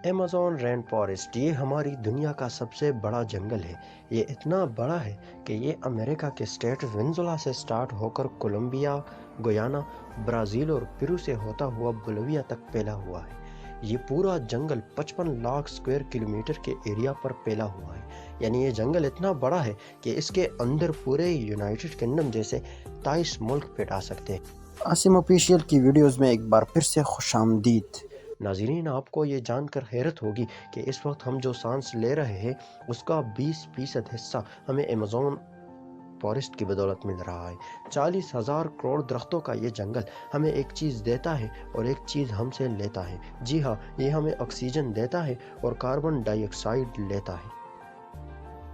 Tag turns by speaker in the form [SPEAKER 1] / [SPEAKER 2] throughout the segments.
[SPEAKER 1] Amazon rain forest یہ ہماری دنیا کا سب سے بڑا جنگل ہے۔ یہ اتنا بڑا ہے کہ یہ امریکہ کے اسٹیٹ وینزولا سے سٹارٹ ہو کر کولمبیا، گیانا، برازیل اور پیرو سے ہوتا ہوا بولیویا تک پھیلا ہوا ہے۔ یہ پورا جنگل 55 لاکھ اسکوائر کلومیٹر کے ایریا پر پھیلا ہوا ہے۔ یعنی یہ جنگل اتنا بڑا ہے کہ اس کے اندر پورے یونائٹڈ کنگڈم جیسے 23 ملک پھیٹ آ سکتے ہیں۔
[SPEAKER 2] عاصم آفیشیل کی ویڈیوز میں ایک بار پھر سے خوش آمدید۔
[SPEAKER 1] ناظرین، آپ کو یہ جان کر حیرت ہوگی کہ اس وقت ہم جو سانس لے رہے ہیں اس کا 20% حصہ ہمیں ایمیزون فارسٹ کی بدولت مل رہا ہے۔ 40,000 کروڑ درختوں کا یہ جنگل ہمیں ایک چیز دیتا ہے اور ایک چیز ہم سے لیتا ہے۔ جی ہاں، یہ ہمیں آکسیجن دیتا ہے اور کاربن ڈائی آکسائیڈ لیتا ہے۔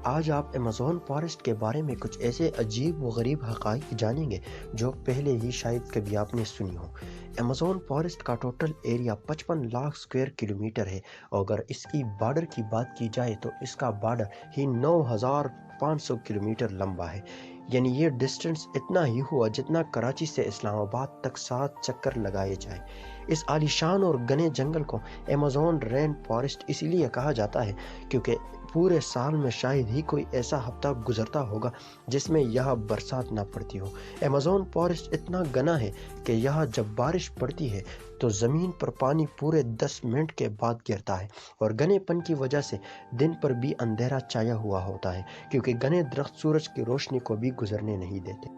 [SPEAKER 1] آج آپ ایمیزون فارسٹ کے بارے میں کچھ ایسے عجیب و غریب حقائق جانیں گے جو پہلے ہی شاید کبھی آپ نے سنی ہو۔ ایمیزون فارسٹ کا total area 55 lakh square kilometre ہے اور اگر اس کی بارڈر کی بات کی جائے تو اس کا بارڈر ہی 9,500 کلومیٹر لمبا ہے۔ یعنی یہ ڈسٹنس اتنا ہی ہوا جتنا کراچی سے اسلام آباد تک 7 چکر لگائے جائیں۔ اس عالیشان اور گھنے جنگل کو ایمیزون رین فارسٹ اسی لیے کہا جاتا ہے کیونکہ پورے سال میں شاید ہی کوئی ایسا ہفتہ گزرتا ہوگا جس میں یہاں برسات نہ پڑتی ہو۔ ایمیزون فارسٹ اتنا گھنا ہے کہ یہاں جب بارش پڑتی ہے تو زمین پر پانی پورے 10 منٹ کے بعد گرتا ہے اور گھنے پن کی وجہ سے دن پر بھی اندھیرا چھایا ہوا ہوتا ہے کیونکہ گھنے درخت سورج کی روشنی کو بھی گزرنے نہیں دیتے۔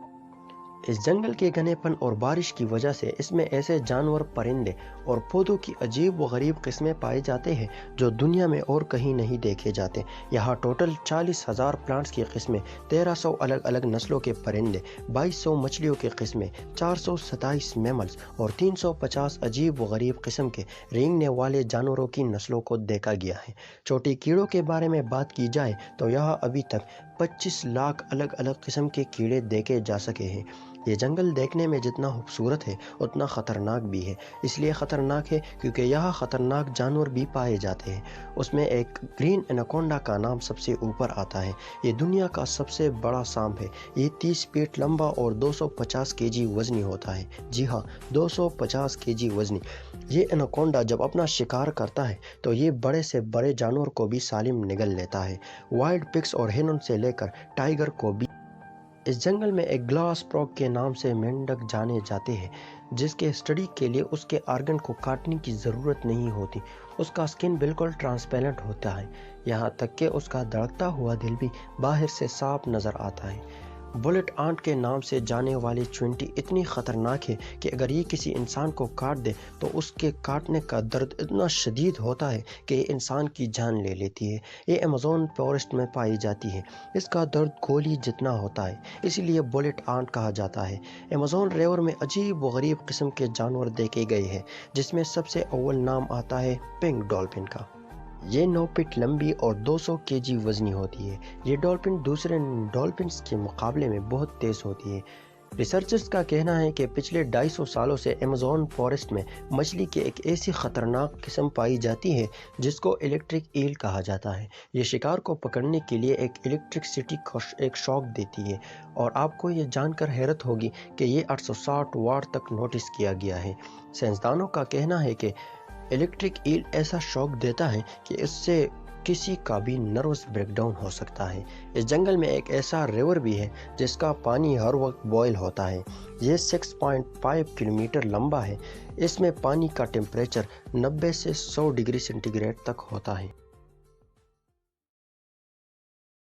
[SPEAKER 1] اس جنگل کے گھنے پن اور بارش کی وجہ سے اس میں ایسے جانور، پرندے اور پودوں کی عجیب و غریب قسمیں پائے جاتے ہیں جو دنیا میں اور کہیں نہیں دیکھے جاتے۔ یہاں ٹوٹل 40,000 پلانٹس کی قسمیں، 1300 الگ الگ نسلوں کے پرندے، 2200 مچھلیوں کی قسمیں، 427 میملز اور 350 عجیب و غریب قسم کے رینگنے والے جانوروں کی نسلوں کو دیکھا گیا ہے۔ چھوٹی کیڑوں کے بارے میں بات کی جائے تو یہاں ابھی تک 25 لاکھ الگ الگ قسم کے کیڑے دیکھے جا سکے ہیں۔ یہ جنگل دیکھنے میں جتنا خوبصورت ہے اتنا خطرناک بھی ہے۔ اس لیے خطرناک ہے کیونکہ یہاں خطرناک جانور بھی پائے جاتے ہیں۔ اس میں ایک گرین اناکونڈا کا نام سب سے اوپر آتا ہے۔ یہ دنیا کا سب سے بڑا سانپ ہے۔ یہ 30 فیٹ لمبا اور 250 kg وزنی ہوتا ہے۔ جی ہاں، 250 kg وزنی۔ یہ اناکونڈا جب اپنا شکار کرتا ہے تو یہ بڑے سے بڑے جانور کو بھی سالم نگل لیتا ہے، وائلڈ پگس اور ہرن سے لے کر ٹائیگر کو بھی۔ اس جنگل میں ایک گلاس فراگ کے نام سے مینڈک جانے جاتے ہیں جس کے اسٹڈی کے لیے اس کے آرگن کو کاٹنے کی ضرورت نہیں ہوتی۔ اس کا سکن بالکل ٹرانسپیرنٹ ہوتا ہے، یہاں تک کہ اس کا دھڑکتا ہوا دل بھی باہر سے صاف نظر آتا ہے۔ بلٹ آنٹ کے نام سے جانے والی چیونٹی اتنی خطرناک ہے کہ اگر یہ کسی انسان کو کاٹ دے تو اس کے کاٹنے کا درد اتنا شدید ہوتا ہے کہ یہ انسان کی جان لے لیتی ہے۔ یہ ایمیزون فارسٹ میں پائی جاتی ہے۔ اس کا درد گولی جتنا ہوتا ہے، اسی لیے بلٹ آنٹ کہا جاتا ہے۔ ایمیزون ریور میں عجیب و غریب قسم کے جانور دیکھے گئے ہیں جس میں سب سے اول نام آتا ہے پنک ڈولفن کا۔ یہ 9 فٹ لمبی اور 200 kg وزنی ہوتی ہے۔ یہ ڈولفن دوسرے ڈولفنز کے مقابلے میں بہت تیز ہوتی ہے۔ ریسرچرز کا کہنا ہے کہ پچھلے 250 سالوں سے ایمیزون فارسٹ میں مچھلی کی ایک ایسی خطرناک قسم پائی جاتی ہے جس کو الیکٹرک ایل کہا جاتا ہے۔ یہ شکار کو پکڑنے کے لیے ایک الیکٹرکسٹی کو ایک شاک دیتی ہے اور آپ کو یہ جان کر حیرت ہوگی کہ یہ 860 واٹ تک نوٹس کیا گیا ہے۔ سائنسدانوں کا کہنا ہے کہ الیکٹرک ایل ایسا شاک دیتا ہے کہ اس سے کسی کا بھی نروس بریک ڈاؤن ہو سکتا ہے۔ اس جنگل میں ایک ایسا ریور بھی ہے جس کا پانی ہر وقت بوائل ہوتا ہے۔ یہ 6.5 کلومیٹر لمبا ہے۔ اس میں پانی کا ٹیمپریچر 90 سے 100 ڈگری سینٹی گریڈ تک ہوتا ہے۔